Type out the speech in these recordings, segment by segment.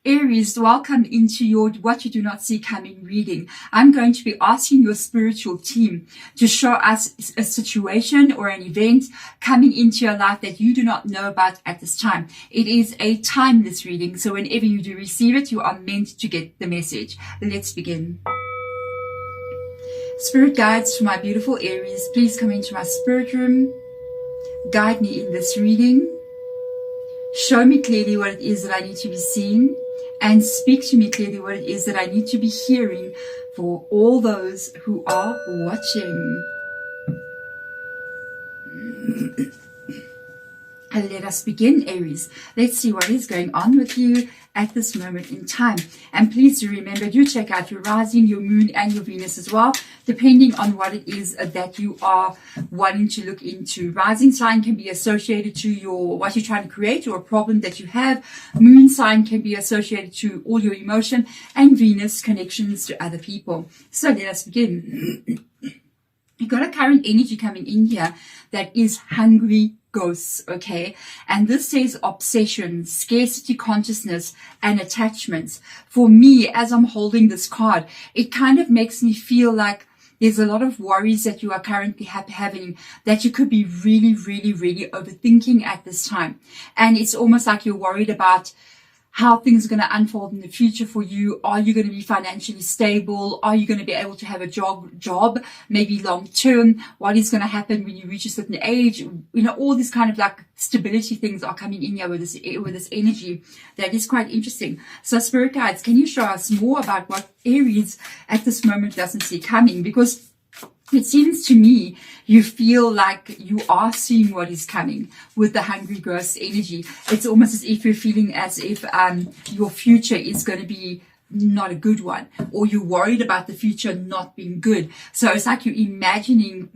Aries, welcome into your What You Do Not See Coming reading. I'm going to be asking your spiritual team to show us a situation or an event coming into your life that you do not know about at this time. It is a timeless reading, so whenever you do receive it, you are meant to get the message. Let's begin. Spirit guides for my beautiful Aries, please come into my spirit room. Guide me in this reading. Show me clearly what it is that I need to be seeing, and speak to me clearly what it is that I need to be hearing for all those who are watching. And let us begin, Aries. Let's see what is going on with you at this moment in time. And please do remember, do check out your rising, your moon, and your Venus as well, depending on what it is that you are wanting to look into. Rising sign can be associated to what you're trying to create or a problem that you have. Moon sign can be associated to all your emotion, and Venus connections to other people. So let us begin. You've got a current energy coming in here that is hungry ghosts, okay? And this says obsession, scarcity consciousness, and attachments. For me, as I'm holding this card, it kind of makes me feel like there's a lot of worries that you are currently having that you could be really, really, really overthinking at this time. And it's almost like you're worried about how things are going to unfold in the future for you. Are you going to be financially stable? Are you going to be able to have a job, maybe long term? What is going to happen when you reach a certain age? You know, all these kind of like stability things are coming in here with this energy. That is quite interesting. So spirit guides, can you show us more about what Aries at this moment doesn't see coming? Because it seems to me you feel like you are seeing what is coming with the hungry ghost energy. It's almost as if you're feeling as if your future is going to be not a good one, or you're worried about the future not being good. So it's like you're imagining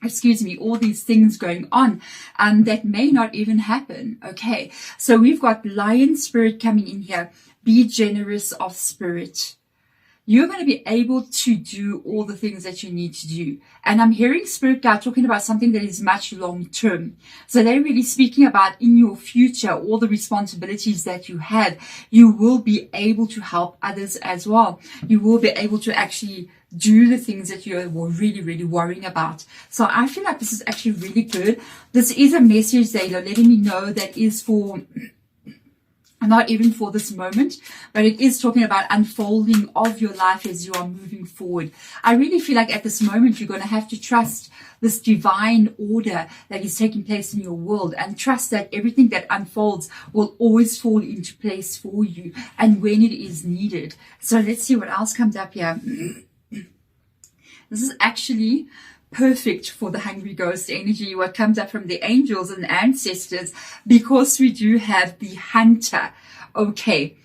excuse me, all these things going on that may not even happen. Okay, so we've got lion spirit coming in here. Be generous of spirit. You're going to be able to do all the things that you need to do. And I'm hearing spirit guide talking about something that is much long term. So they're really speaking about in your future, all the responsibilities that you have, you will be able to help others as well. You will be able to actually do the things that you were really, really worrying about. So I feel like this is actually really good. This is a message that you're letting me know that is for not even for this moment, but it is talking about unfolding of your life as you are moving forward. I really feel like at this moment, you're going to have to trust this divine order that is taking place in your world, and trust that everything that unfolds will always fall into place for you and when it is needed. So let's see what else comes up here. This is actually perfect for the hungry ghost energy, what comes up from the angels and ancestors, because we do have the hunter. Okay,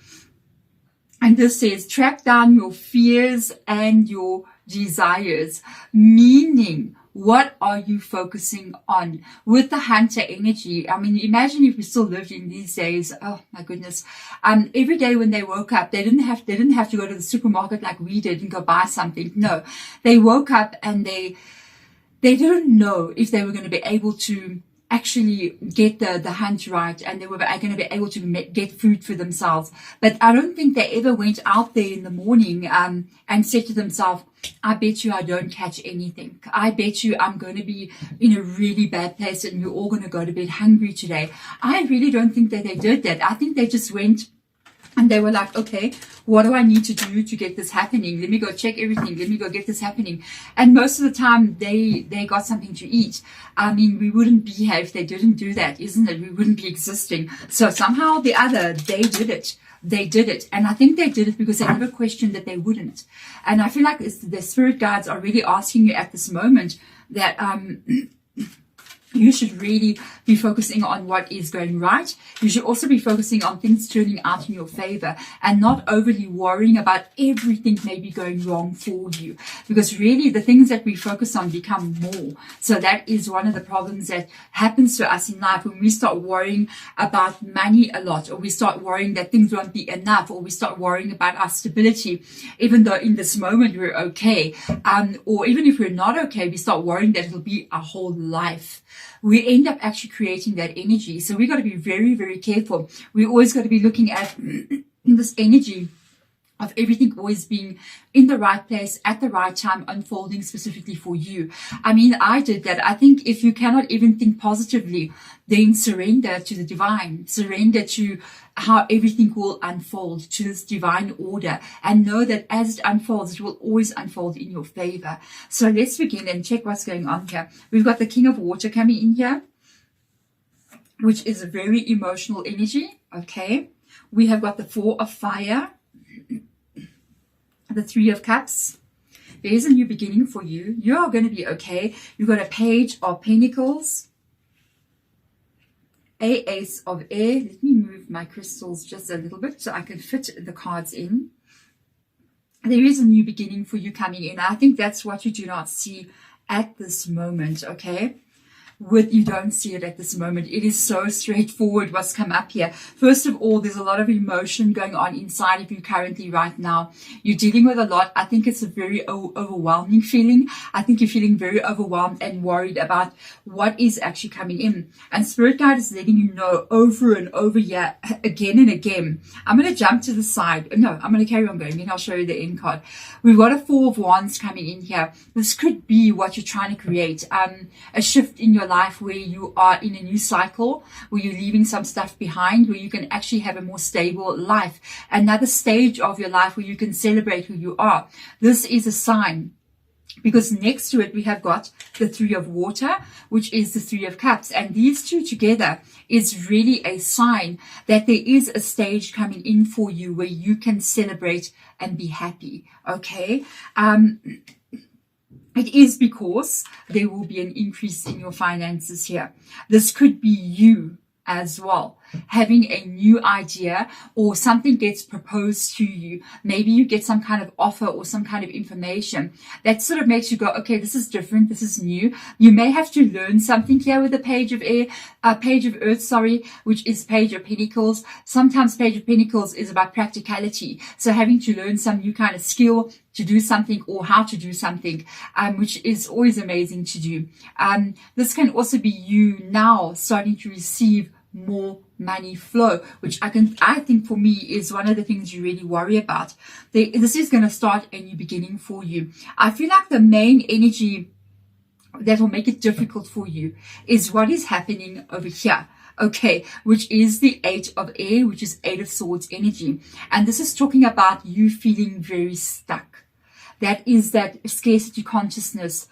and this says track down your fears and your desires, meaning what are you focusing on with the hunter energy? I mean, imagine if we still lived in these days. Oh my goodness. Every day when they woke up, they didn't have to go to the supermarket like we did and go buy something. No, they woke up and they didn't know if they were going to be able to actually get the hunt right, and they were going to be able to get food for themselves. But I don't think they ever went out there in the morning and said to themselves, I bet you I don't catch anything. I bet you I'm going to be in a really bad place and we're all going to go to bed hungry today. I really don't think that they did that. I think they just went and they were like, okay, what do I need to do to get this happening? Let me go check everything. Let me go get this happening. And most of the time they got something to eat. I mean, we wouldn't be here if they didn't do that, isn't it? We wouldn't be existing. So somehow or the other, they did it. They did it. And I think they did it because they never questioned that they wouldn't. And I feel like the spirit guides are really asking you at this moment that, you should really be focusing on what is going right. You should also be focusing on things turning out in your favor and not overly worrying about everything maybe going wrong for you, because really the things that we focus on become more. So that is one of the problems that happens to us in life when we start worrying about money a lot, or we start worrying that things won't be enough, or we start worrying about our stability, even though in this moment we're okay. Or even if we're not okay, we start worrying that it'll be our whole life. we end up actually creating that energy. So we got to be very, very careful. We always got to be looking at this energy of everything always being in the right place at the right time, unfolding specifically for you. I mean, I did that. I think if you cannot even think positively, then surrender to the divine, surrender to how everything will unfold, to this divine order, and know that as it unfolds, it will always unfold in your favor. So let's begin and check what's going on here. We've got the King of Water coming in here, which is a very emotional energy. Okay. We have got the Four of Fire, the Three of Cups. There's a new beginning for you. You are going to be okay. You've got a Page of Pentacles, a Ace of Air. Let me move my crystals just a little bit so I can fit the cards in. There is a new beginning for you coming in. I think that's what you do not see at this moment, okay? You don't see it at this moment. It is so straightforward what's come up here. First of all, there's a lot of emotion going on inside of you currently right now. You're dealing with a lot. I think it's a very overwhelming feeling. I think you're feeling very overwhelmed and worried about what is actually coming in. And Spirit Guide is letting you know over and over here, again and again. I'm going to jump to the side. No, I'm going to carry on going, and I'll show you the end card. We've got a Four of Wands coming in here. This could be what you're trying to create. A shift in your life where you are in a new cycle, where you're leaving some stuff behind, where you can actually have a more stable life, another stage of your life where you can celebrate who you are. This is a sign, because next to it we have got the Three of Water, which is the Three of Cups, and these two together is really a sign that there is a stage coming in for you where you can celebrate and be happy. Okay. It is because there will be an increase in your finances here. This could be you as well, having a new idea, or something gets proposed to you. Maybe you get some kind of offer or some kind of information that sort of makes you go, okay, this is different, this is new. You may have to learn something here with the Page of Earth, sorry, which is Page of Pentacles. Sometimes Page of Pentacles is about practicality. So having to learn some new kind of skill to do something, or how to do something, which is always amazing to do. This can also be you now starting to receive more money flow, which I think for me is one of the things you really worry about. This is going to start a new beginning for you. I feel like the main energy that will make it difficult for you is what is happening over here. Okay, which is the Eight of Air, which is Eight of Swords energy. And this is talking about you feeling very stuck. That is that scarcity consciousness,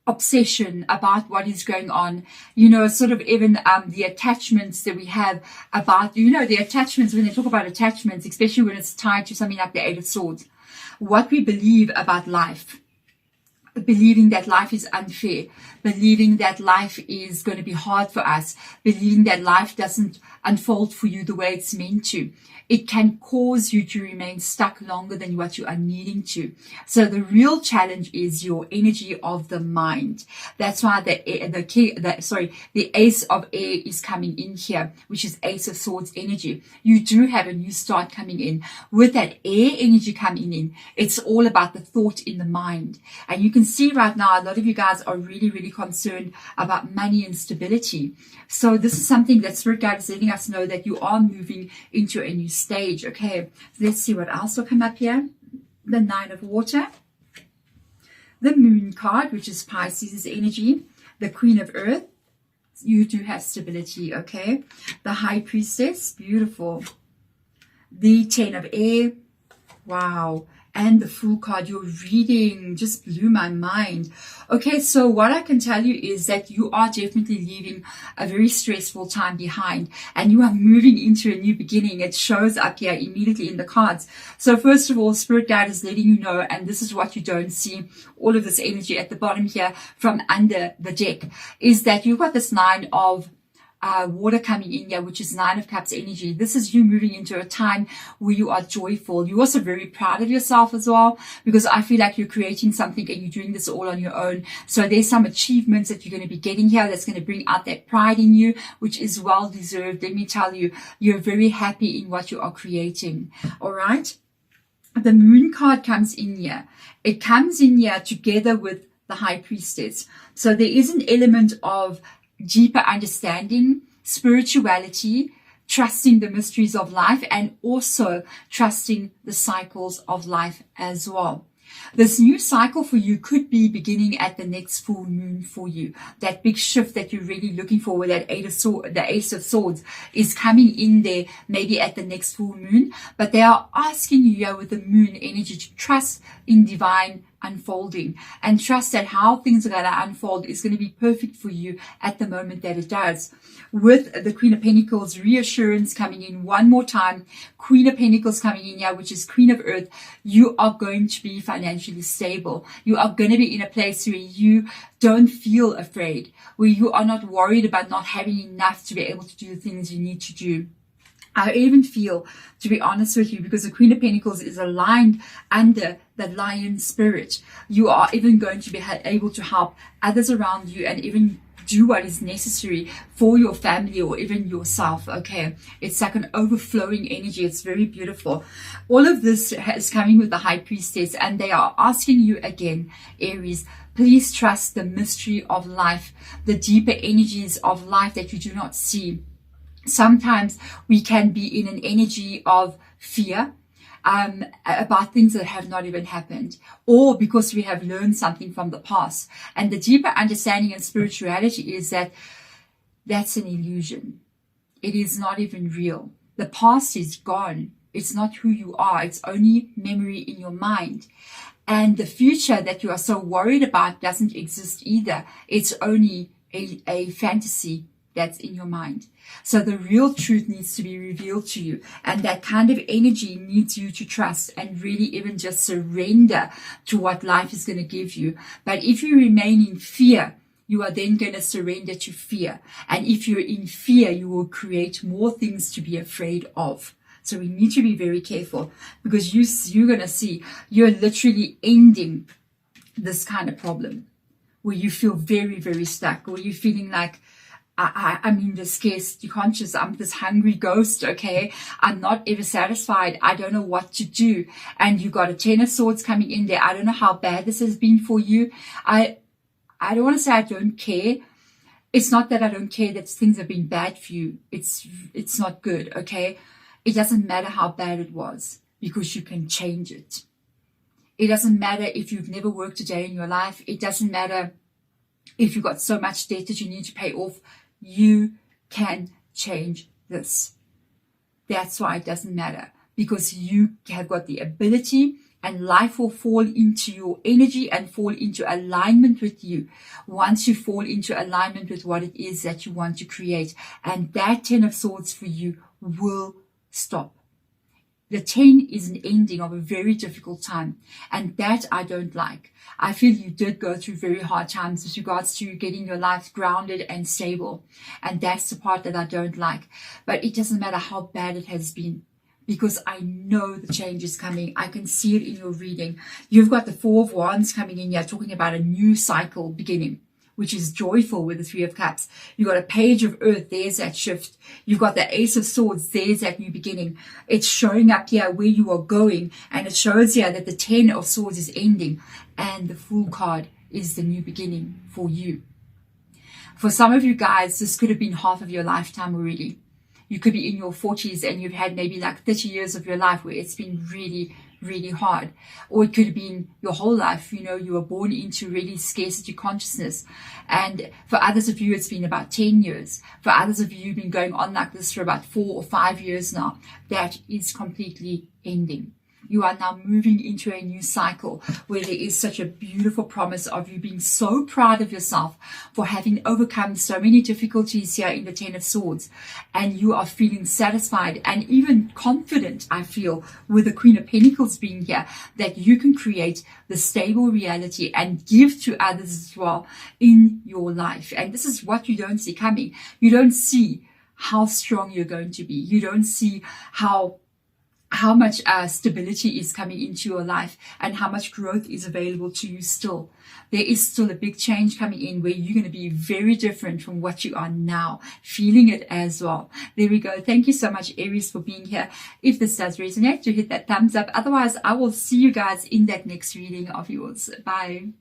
obsession about what is going on, you know, sort of even the attachments that we have about, you know, the attachments, when they talk about attachments, especially when it's tied to something like the Eight of Swords, what we believe about life, believing that life is unfair, believing that life is going to be hard for us, believing that life doesn't unfold for you the way it's meant to. It can cause you to remain stuck longer than what you are needing to. So the real challenge is your energy of the mind. That's why the Ace of Air is coming in here, which is Ace of Swords energy. You do have a new start coming in. With that air energy coming in, it's all about the thought in the mind. And you can see right now, a lot of you guys are really, really concerned about money and stability. So this is something that Spirit Guide is letting us know, that you are moving into a new stage. Okay, let's see what else will come up here. The Nine of Water, the Moon card, which is Pisces energy, the Queen of Earth. You do have stability. Okay, the High Priestess, beautiful. The Ten of Air, wow. And the Fool card, your reading just blew my mind. Okay, so what I can tell you is that you are definitely leaving a very stressful time behind, and you are moving into a new beginning. It shows up here immediately in the cards. So first of all, Spirit Guide is letting you know, and this is what you don't see, all of this energy at the bottom here from under the deck, is that you've got this Nine of water coming in here, which is Nine of Cups energy. This is you moving into a time where you are joyful. You're also very proud of yourself as well, because I feel like you're creating something and you're doing this all on your own. So there's some achievements that you're going to be getting here that's going to bring out that pride in you, which is well deserved. Let me tell you, you're very happy in what you are creating. All right. The Moon card comes in here. It comes in here together with the High Priestess. So there is an element of deeper understanding, spirituality, trusting the mysteries of life, and also trusting the cycles of life as well. This new cycle for you could be beginning at the next full moon for you. That big shift that you're really looking for with that the Ace of Swords is coming in there maybe at the next full moon. But they are asking you here with the moon energy to trust in divine unfolding and trust that how things are going to unfold is going to be perfect for you at the moment that it does. With the Queen of Pentacles, reassurance coming in one more time, Queen of Pentacles coming in here, which is Queen of Earth, you are going to be financially stable. You are going to be in a place where you don't feel afraid, where you are not worried about not having enough to be able to do the things you need to do. I even feel, to be honest with you, because the Queen of Pentacles is aligned under the lion spirit, you are even going to be able to help others around you and even do what is necessary for your family or even yourself. Okay, it's like an overflowing energy. It's very beautiful. All of this is coming with the High Priestess, and they are asking you again, Aries, please trust the mystery of life, the deeper energies of life that you do not see. Sometimes we can be in an energy of fear about things that have not even happened, or because we have learned something from the past. And the deeper understanding and spirituality is that that's an illusion. It is not even real. The past is gone. It's not who you are. It's only memory in your mind. And the future that you are so worried about doesn't exist either. It's only a fantasy that's in your mind. So the real truth needs to be revealed to you, and that kind of energy needs you to trust and really even just surrender to what life is going to give you. But if you remain in fear, you are then going to surrender to fear. And if you're in fear, you will create more things to be afraid of. So we need to be very careful, because you're going to see you're literally ending this kind of problem where you feel very, very stuck, or you're feeling like, I'm in this scarcity conscious. I'm this hungry ghost, okay? I'm not ever satisfied. I don't know what to do. And you got a Ten of Swords coming in there. I don't know how bad this has been for you. I don't want to say I don't care. It's not that I don't care that things have been bad for you. It's not good, okay? It doesn't matter how bad it was, because you can change it. It doesn't matter if you've never worked a day in your life. It doesn't matter if you've got so much debt that you need to pay off. You can change this. That's why it doesn't matter, because you have got the ability, and life will fall into your energy and fall into alignment with you once you fall into alignment with what it is that you want to create. And that Ten of Swords for you will stop. The 10 is an ending of a very difficult time, and that I don't like. I feel you did go through very hard times with regards to getting your life grounded and stable, and that's the part that I don't like. But it doesn't matter how bad it has been, because I know the change is coming. I can see it in your reading. You've got the Four of Wands coming in here, talking about a new cycle beginning, which is joyful with the Three of Cups. You've got a Page of Earth, there's that shift. You've got the Ace of Swords, there's that new beginning. It's showing up here where you are going, and it shows here that the Ten of Swords is ending, and the Fool card is the new beginning for you. For some of you guys, this could have been half of your lifetime already. You could be in your 40s and you've had maybe like 30 years of your life where it's been really, really hard. Or it could have been your whole life. You know, you were born into really scarcity consciousness. And for others of you, it's been about 10 years. For others of you, you've been going on like this for about 4 or 5 years now. That is completely ending. You are now moving into a new cycle where there is such a beautiful promise of you being so proud of yourself for having overcome so many difficulties here in the Ten of Swords. And you are feeling satisfied and even confident, I feel, with the Queen of Pentacles being here, that you can create the stable reality and give to others as well in your life. And this is what you don't see coming. You don't see how strong you're going to be. You don't see how much stability is coming into your life and how much growth is available to you still. There is still a big change coming in where you're going to be very different from what you are now, feeling it as well. There we go. Thank you so much, Aries, for being here. If this does resonate, do hit that thumbs up. Otherwise, I will see you guys in that next reading of yours. Bye.